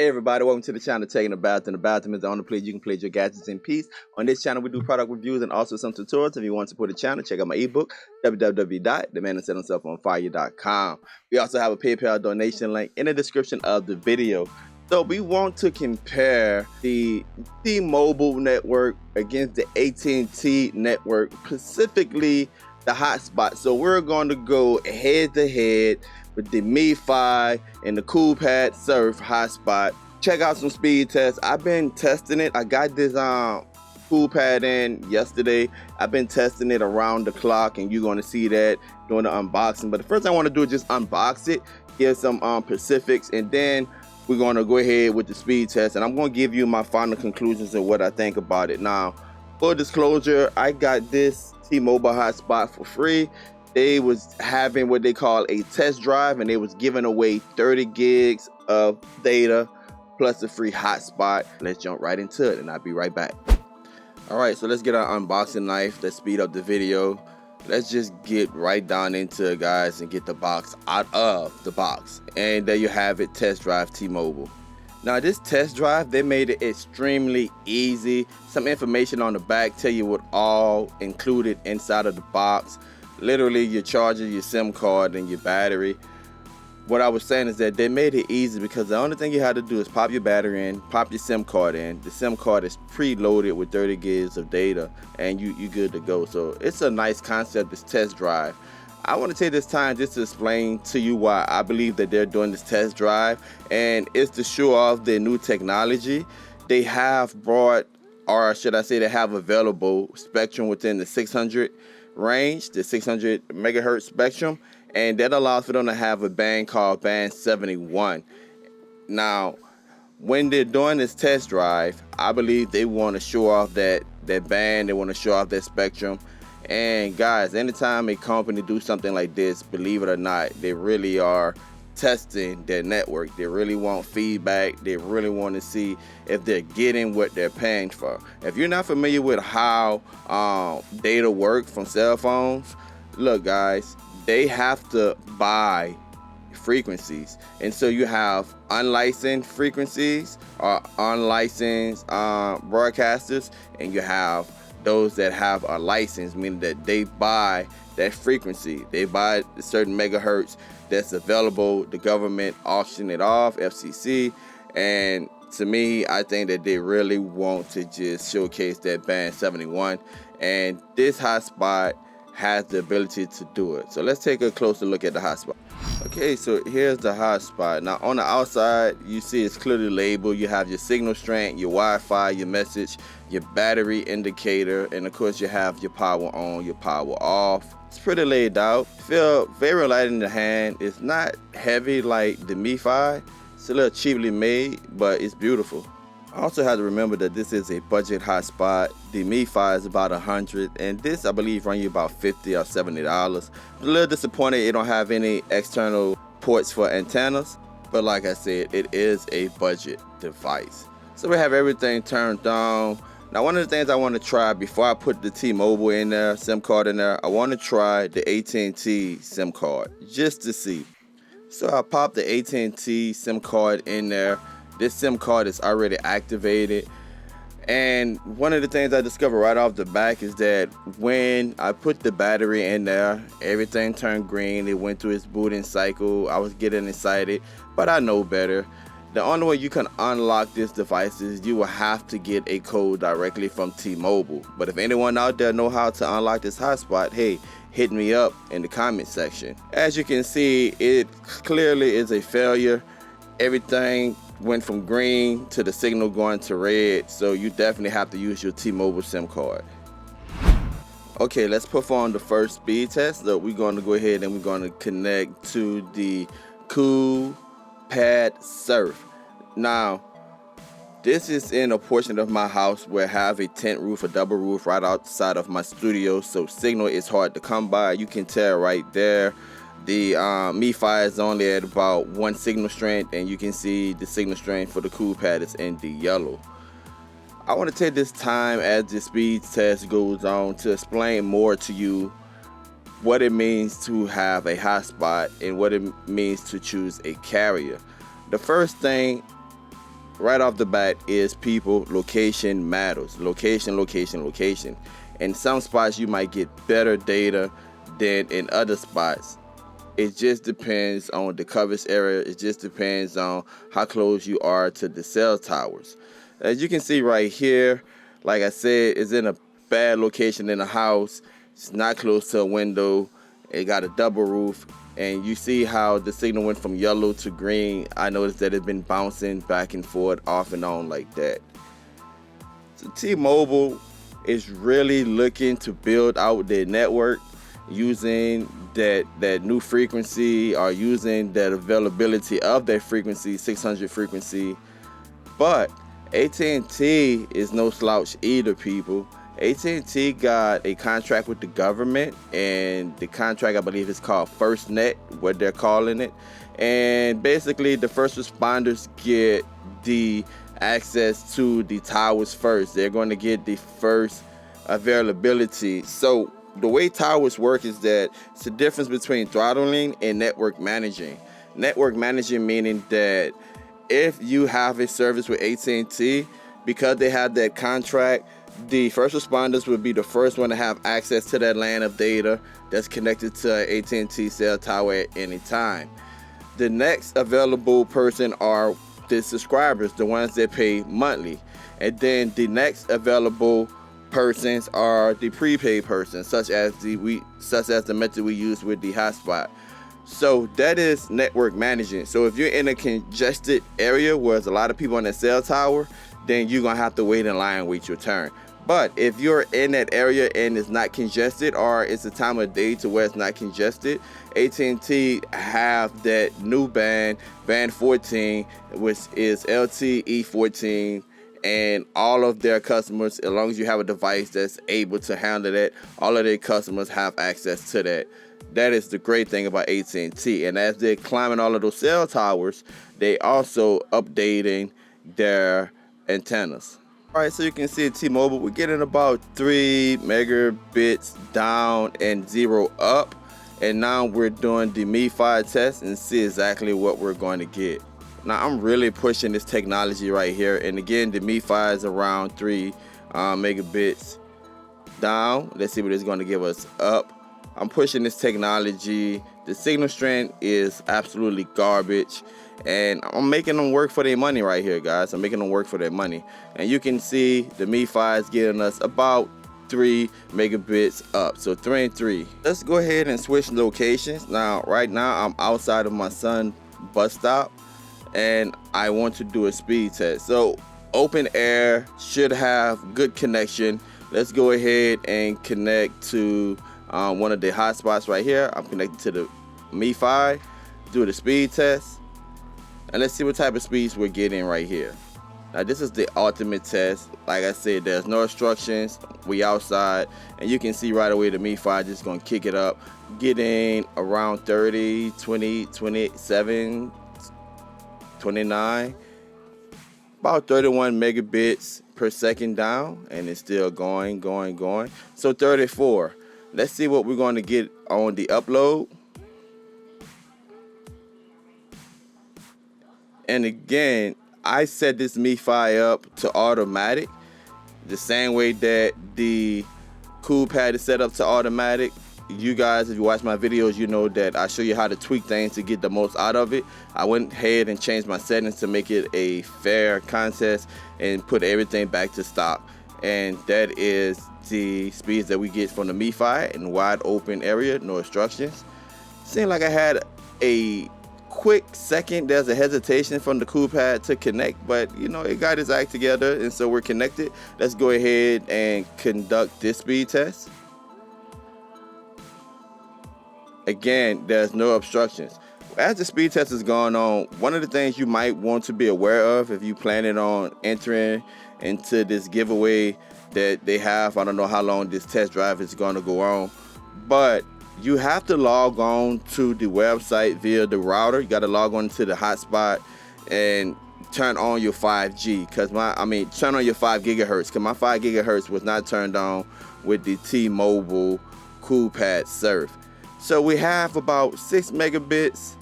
Hey everybody, welcome to the channel Taking a Bath. And the bathroom is the only place you can place your gadgets in peace. On this channel we do product reviews and also some tutorials. If you want to support the channel, check out my ebook, www.themanwhosetHimselfOnFire.com. We also have a PayPal donation link in the description of the video. So we want to compare the T-Mobile network against the AT&T network, specifically the hotspot. So we're going to go head to head with the Mifi and the coolpad surf hotspot. Check out some speed tests. I've been testing it. I got this coolpad in yesterday. I've been testing it around the clock, and you're going to see that during the unboxing. But the first thing I want to do is just unbox it, give some specifics, and then we're going to go ahead with the speed test, and I'm going to give you my final conclusions of what I think about it. Now, full disclosure, I got this T-Mobile hotspot for free. They was having what they call a test drive, and they was giving away 30 gigs of data plus a free hotspot. Let's jump right into it, and I'll be right back. All right, so let's get our unboxing knife. Let's speed up the video. Let's just get right down into it, guys, and get the box out of the box. And there you have it, test drive T-Mobile. Now this test drive, they made it extremely easy. Some information on the back tell you what all included inside of the box. Literally your charger, your SIM card, and your battery. What I was saying is that they made it easy because the only thing you had to do is pop your battery in, pop your SIM card in. The SIM card is preloaded with 30 gigs of data, and you good to go. So it's a nice concept, this test drive. I want to take this time just to explain to you why I believe that they're doing this test drive, and it's to show off their new technology. They have brought, or should I say they have available spectrum within the 600 range, the 600 megahertz spectrum, and that allows for them to have a band called band 71. Now, when they're doing this test drive, I believe they want to show off that band, they want to show off that spectrum. And guys, anytime a company do something like this, believe it or not, they really are testing their network. They really want feedback. They really want to see if they're getting what they're paying for. If you're not familiar with how data work from cell phones, look guys, they have to buy frequencies, and so you have unlicensed frequencies or unlicensed broadcasters, and you have those that have a license, meaning that they buy that frequency. They buy certain megahertz that's available. The government auction it off, FCC, and to me, I think that they really want to just showcase that band 71, and this hotspot has the ability to do it. So let's take a closer look at the hotspot. Okay, so here's the hotspot. Now on the outside, you see it's clearly labeled. You have your signal strength, your Wi-Fi, your message, your battery indicator, and of course you have your power on, your power off. It's pretty laid out. Feel very light in the hand. It's not heavy like the Mifi. It's a little cheaply made, but it's beautiful. I also have to remember that this is a budget hotspot. The Mifi is about $100, and this I believe run you about $50 or $70. I'm a little disappointed it don't have any external ports for antennas, but like I said, it is a budget device. So we have everything turned on. Now one of the things I want to try before I put the T-Mobile in there, SIM card in there, I want to try the AT&T SIM card just to see. So I popped the AT&T SIM card in there. This SIM card is already activated, and one of the things I discovered right off the back is that when I put the battery in there, everything turned green. It went through its booting cycle. I was getting excited, but I know better. The only way you can unlock this device is you will have to get a code directly from T-Mobile. But if anyone out there know how to unlock this hotspot, hey, hit me up in the comment section. As you can see, it clearly is a failure. Everything went from green to the signal going to red, so you definitely have to use your T-Mobile SIM card. Okay, let's perform the first speed test. So we're going to go ahead and we're going to connect to the coolpad surf. Now, this is in a portion of my house where I have a tent roof, a double roof right outside of my studio, so signal is hard to come by. You can tell right there. The Mifi is only at about 1 signal strength, and you can see the signal strength for the coolpad is in the yellow. I want to take this time as the speed test goes on to explain more to you what it means to have a hotspot and what it means to choose a carrier. The first thing right off the bat is people. Location matters. Location. In some spots you might get better data than in other spots. It just depends on the coverage area. It just depends on how close you are to the cell towers. As you can see right here, like I said, it's in a bad location in a house. It's not close to a window. It got a double roof. And you see how the signal went from yellow to green. I noticed that it's been bouncing back and forth off and on like that. So T-Mobile is really looking to build out their network using that new frequency, or using that availability of that frequency, 600 frequency. But AT&T is no slouch either, people. AT&T got a contract with the government, and the contract, I believe, is called FirstNet, what they're calling it. And basically the first responders get the access to the towers first. They're going to get the first availability. So the way towers work is that it's the difference between throttling and network managing. Network managing meaning that if you have a service with AT&T, because they have that contract, the first responders would be the first one to have access to that LAN of data that's connected to an AT&T cell tower at any time. The next available person are the subscribers, the ones that pay monthly. And then the next available persons are the prepaid persons, such as the method we use with the hotspot. So that is network management. So if you're in a congested area where there's a lot of people on that cell tower, then you're gonna have to wait in line and wait your turn. But if you're in that area and it's not congested, or it's a time of day to where it's not congested, AT&T have that new band 14, which is LTE-14, and all of their customers, as long as you have a device that's able to handle that, all of their customers have access to that. That is the great thing about AT&T. And as they're climbing all of those cell towers, they also updating their antennas. All right, so you can see at T-Mobile, we're getting about 3 megabits down and 0 up. And now we're doing the Mifi test and see exactly what we're going to get. Now I'm really pushing this technology right here. And again, the Mifi is around 3 megabits down. Let's see what it's going to give us up. I'm pushing this technology. The signal strength is absolutely garbage, and I'm making them work for their money right here, guys. I'm making them work for their money. And you can see the Mifi is getting us about 3 megabits up, so 3 and 3. Let's go ahead and switch locations. Now, right now, I'm outside of my son's bus stop, and I want to do a speed test. So open air should have good connection. Let's go ahead and connect to one of the hotspots right here. I'm connected to the Mifi, do the speed test, and let's see what type of speeds we're getting right here. Now this is the ultimate test. Like I said, there's no instructions. We outside, and you can see right away the Mifi just gonna kick it up, getting around 30, 20, 27, 29, about 31 megabits per second down, and it's still going. So 34. Let's see what we're going to get on the upload. And again, I set this Mifi up to automatic, the same way that the coolpad is set up to automatic. You guys, if you watch my videos, you know that I show you how to tweak things to get the most out of it. I went ahead and changed my settings to make it a fair contest and put everything back to stock. And that is the speeds that we get from the Mifi in wide open area, no instructions. Seemed like I had a quick second. There's a hesitation from the coolpad to connect, but you know, it got its act together, and so we're connected. Let's go ahead and conduct this speed test. Again, there's no obstructions. As the speed test is going on, one of the things you might want to be aware of if you planning on entering into this giveaway that they have, I don't know how long this test drive is going to go on, but you have to log on to the website via the router. You got to log on to the hotspot and turn on your 5G, turn on your 5 gigahertz, because my 5 gigahertz was not turned on with the T-Mobile coolpad surf. So we have about 6 megabits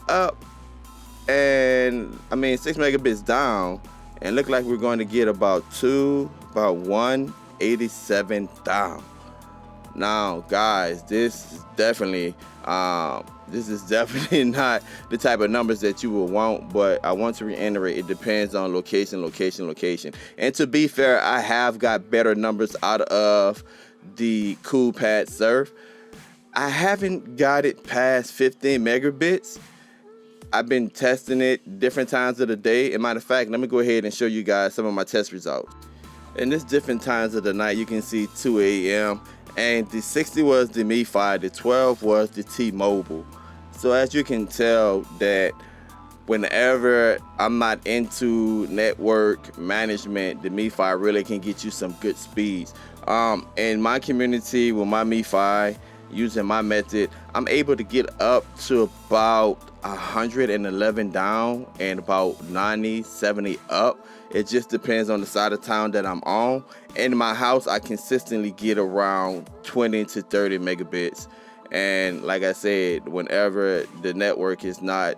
up and 6 megabits down, and look like we're going to get about 187 down. Now guys, this is definitely not the type of numbers that you will want, but I want to reiterate, it depends on location. And to be fair, I have got better numbers out of the coolpad surf. I haven't got it past 15 megabits. I've been testing it different times of the day. As a matter of fact, let me go ahead and show you guys some of my test results. And this different times of the night, you can see 2 a.m. and the 60 was the Mifi, the 12 was the T-Mobile. So as you can tell that whenever I'm not into network management, the Mifi really can get you some good speeds. In my community with my Mifi, using my method, I'm able to get up to about 111 down and about 90, 70 up. It just depends on the side of town that I'm on. In my house, I consistently get around 20 to 30 megabits. And like I said, whenever the network is not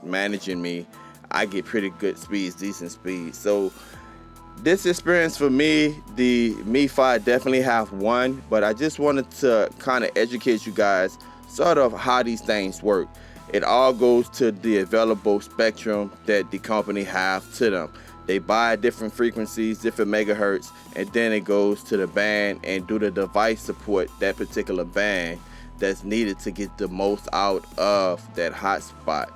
managing me, I get pretty good speeds, decent speeds. So this experience for me, the Mifi definitely have won, but I just wanted to kind of educate you guys sort of how these things work. It all goes to the available spectrum that the company have to them. They buy different frequencies, different megahertz, and then it goes to the band and do the device support that particular band that's needed to get the most out of that hotspot.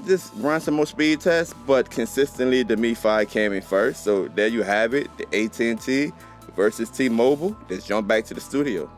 Just run some more speed tests, but consistently the Mifi came in first. So there you have it, the AT&T versus T-Mobile. Let's jump back to the studio.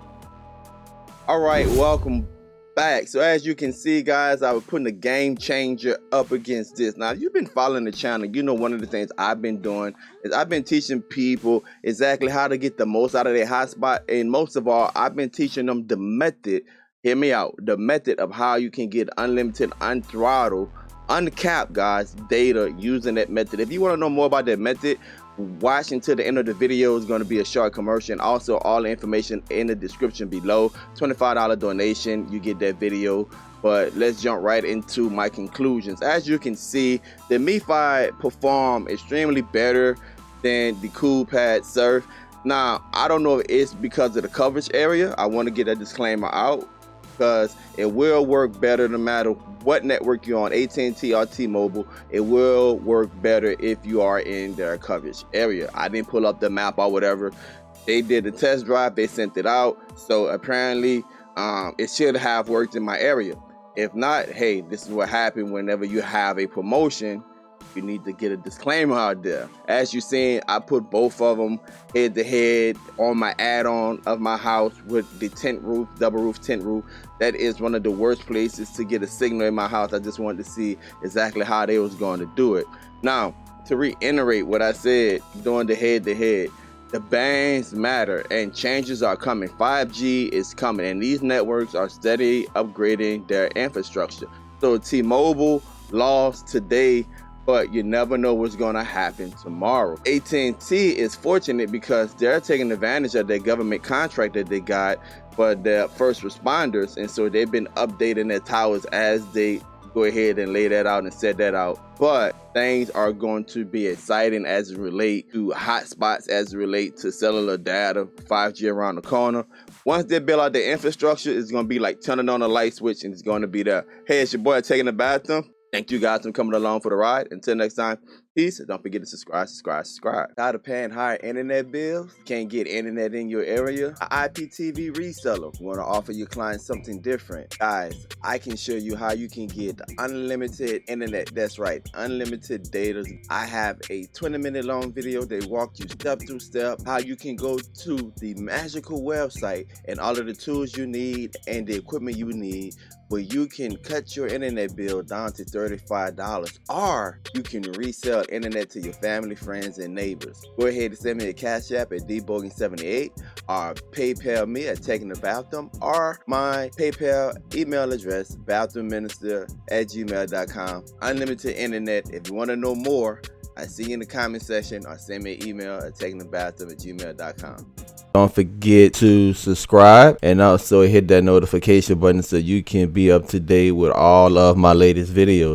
All right, welcome back. So as you can see, guys, I was putting a game changer up against this. Now, if you've been following the channel, you know one of the things I've been doing is I've been teaching people exactly how to get the most out of their hotspot. And most of all, I've been teaching them the method. Hear me out. The method of how you can get unlimited, unthrottled, uncapped, guys, data using that method. If you want to know more about that method, watch until the end of the video. Is going to be a short commercial, and also all the information in the description below. $25 donation, you get that video. But let's jump right into my conclusions. As you can see, the Mifi perform extremely better than the coolpad surf. Now, I don't know if it's because of the coverage area. I want to get a disclaimer out, because it will work better no matter what network you're on, AT&T or T-Mobile. It will work better if you are in their coverage area. I didn't pull up the map or whatever. They did the test drive, they sent it out, so apparently it should have worked in my area. If not, hey, this is what happened whenever you have a promotion. You need to get a disclaimer out there. As you seen, I put both of them head to head on my add-on of my house with the tent roof, double roof tent roof. That is one of the worst places to get a signal in my house. I just wanted to see exactly how they was going to do it. Now, to reiterate what I said during the head to head, the bands matter and changes are coming. 5G is coming, and these networks are steady upgrading their infrastructure. So T-Mobile lost today, but you never know what's going to happen tomorrow. AT&T is fortunate because they're taking advantage of their government contract that they got for their first responders, and so they've been updating their towers as they go ahead and lay that out and set that out. But things are going to be exciting as it relate to hotspots, as it relate to cellular data, 5G around the corner. Once they build out the infrastructure, it's going to be like turning on a light switch and it's going to be there. Hey, it's your boy taking a bathroom. Thank you guys for coming along for the ride. Until next time, peace. Don't forget to subscribe. Tired of paying higher internet bills? Can't get internet in your area? An IPTV reseller want to offer your clients something different. Guys, I can show you how you can get unlimited internet. That's right, unlimited data. I have a 20-minute long video that walks you step to step how you can go to the magical website and all of the tools you need and the equipment you need, where you can cut your internet bill down to $35, or you can resell internet to your family, friends, and neighbors. Go ahead and send me a cash app at dbogan78, or PayPal me at taking the bathroom, or my PayPal email address, bathroomminister@gmail.com. Unlimited internet. If you want to know more, I see you in the comment section, or send me an email at takingthebathroom@gmail.com. Don't forget to subscribe and also hit that notification button so you can be up to date with all of my latest videos.